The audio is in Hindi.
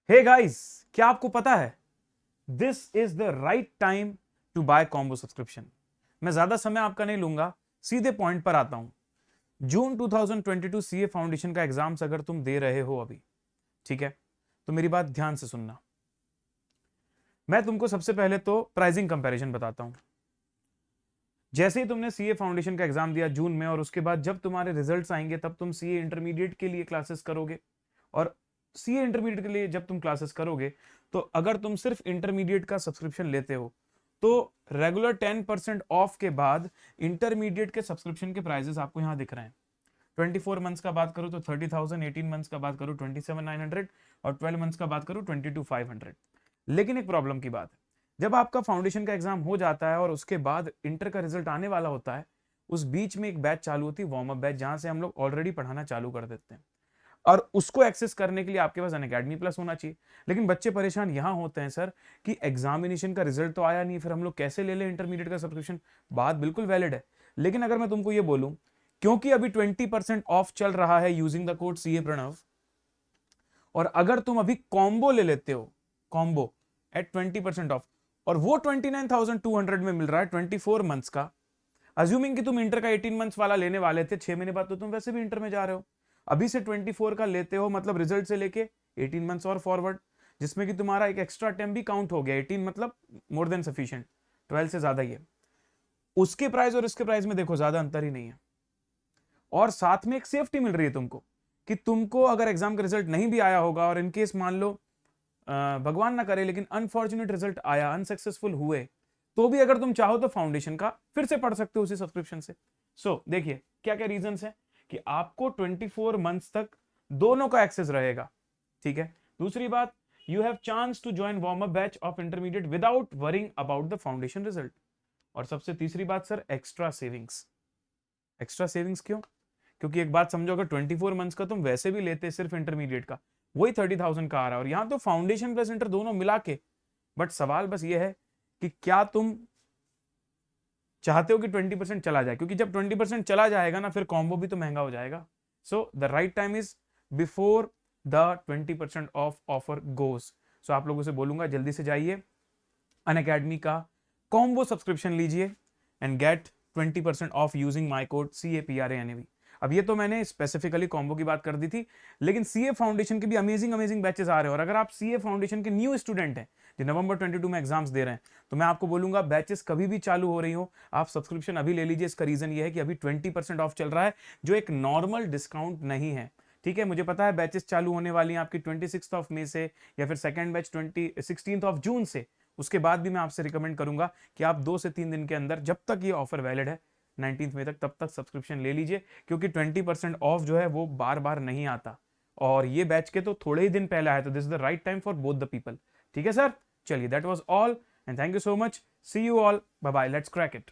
हे गाइस, क्या आपको पता है this is the right time to buy combo subscription. मैं ज्यादा समय आपका नहीं लूंगा, सीधे पॉइंट पर आता हूं। जून 2022 सीए फाउंडेशन का एग्जाम्स अगर तुम दे रहे हो अभी, ठीक है, तो मेरी बात ध्यान से सुनना। मैं तुमको सबसे पहले तो प्राइसिंग कंपैरिजन बताता हूं। जैसे ही तुमने सीए फाउंडेशन का एग्जाम दिया जून में, और उसके बाद जब तुम्हारे रिजल्ट्स आएंगे तब तुम सीए इंटरमीडिएट के लिए क्लासेस करोगे। और सीए इंटरमीडिएट के लिए जब तुम क्लासेस करोगे, तो अगर तुम सिर्फ इंटरमीडिएट का सब्सक्रिप्शन लेते हो तो रेगुलर 10% ऑफ के बाद इंटरमीडिएट के सब्सक्रिप्शन के प्राइसेस आपको यहां दिख रहे हैं। 24 मंथ्स का बात करूं तो 30,000, 18 मंथ्स का बात करूं 27,900, और 12 मंथ्स का बात करूं 22,500। लेकिन एक प्रॉब्लम की बात है, जब आपका फाउंडेशन का एग्जाम हो जाता है और उसके बाद इंटर का रिजल्ट आने वाला होता है, उस बीच में एक बैच चालू होती है, वार्म अप बैच, जहां से हम लोग ऑलरेडी पढ़ाना चालू कर देते हैं। और उसको एक्सेस करने के लिए आपके पास अनअकैडमी प्लस होना चाहिए। लेकिन बच्चे परेशान यहां होते हैं सर कि एग्जामिनेशन का रिजल्ट तो आया नहीं, फिर हम लोग कैसे ले लें इंटरमीडिएट का सब्सक्रिप्शन। बात बिल्कुल वैलिड है, लेकिन अगर मैं तुमको ये बोलूं, क्योंकि अभी 20% ऑफ चल रहा है using the code CA Pranav, और अगर तुम अभी कॉम्बो ले लेते हो, कॉम्बो एट 20% ऑफ, और वो 29,200 में मिल रहा है 24 मंथ्स का, अज्यूमिंग कि तुम इंटर का 18 मंथ्स वाला लेने वाले थे, 6 महीने बाद तो तुम वैसे भी इंटर में जा रहे हो, अभी से 24 का लेते हो, मतलब रिजल्ट से लेके 18 मंथ्स और फॉरवर्ड, जिसमें कि तुम्हारा एक एक्स्ट्रा टाइम भी काउंट हो गया। 18 मतलब मोर देन सफिशिएंट, 12 से ज्यादा ही है। उसके प्राइस और इसके प्राइस में देखो ज्यादा अंतर ही नहीं है, और साथ में एक सेफ्टी मिल रही है तुमको कि तुमको अगर एग्जाम का रिजल्ट नहीं भी आया होगा, और इनकेस मान लो भगवान ना करे लेकिन अनफॉर्चुनेट रिजल्ट आया, अनसक्सेसफुल हुए, तो भी अगर तुम चाहो तो फाउंडेशन का फिर से पढ़ सकते हो उसी सब्सक्रिप्शन से। देखिए क्या क्या रीजंस है कि आपको 24 मंथ्स तक दोनों का एक्सेस रहेगा, ठीक है। दूसरी बात, you have chance to join warm up batch of intermediate without worrying about the foundation result. और सबसे तीसरी बात sir, extra savings. Extra savings क्यों? क्योंकि एक बात समझो, अगर 24 मंथ्स का तुम वैसे भी लेते सिर्फ इंटरमीडिएट का, वही 30,000 का आ रहा है, और यहां तो फाउंडेशन प्लस इंटर दोनों मिला के। बट सवाल बस ये है कि क्या तुम चाहते हो कि 20% चला जाए, क्योंकि जब 20% चला जाएगा ना, फिर कॉम्बो भी तो महंगा हो जाएगा। So the right time is before the 20% off offer goes. सो आप लोगों से बोलूंगा, जल्दी से जाइए अनअकैडमी का कॉम्बो सब्सक्रिप्शन लीजिए and get 20% off using my code CAPRANAV। अब ये तो मैंने स्पेसिफिकली कॉम्बो की बात कर दी थी, लेकिन सीए फाउंडेशन के भी अमेजिंग अमेजिंग बैचेस आ रहे हैं। और अगर आप सीए फाउंडेशन के न्यू स्टूडेंट हैं जो नवंबर 22 में एग्जाम्स दे रहे हैं, तो मैं आपको बोलूंगा बैचेस कभी भी चालू हो रही हो, आप सब्सक्रिप्शन अभी ले लीजिए। इसका रीजन ये है कि अभी 20% ऑफ चल रहा है, जो एक नॉर्मल डिस्काउंट नहीं है, ठीक है। मुझे पता है बैचेस चालू होने वाली हैं आपकी 26 ऑफ मई से, या फिर सेकेंड बैच 16 ऑफ जून से। उसके बाद भी मैं आपसे रिकमेंड करूंगा कि आप 2 से 3 दिन के अंदर, जब तक ये ऑफर वैलिड है 19 मई तक, तब तक सब्सक्रिप्शन ले लीजिए, क्योंकि 20% ऑफ जो है वो बार बार नहीं आता, और ये बैच के तो थोड़े ही दिन पहले आया, तो this is the right time for both the people. ठीक है सर, चलिए, that was all and thank you so much, see you all, bye bye, let's crack it.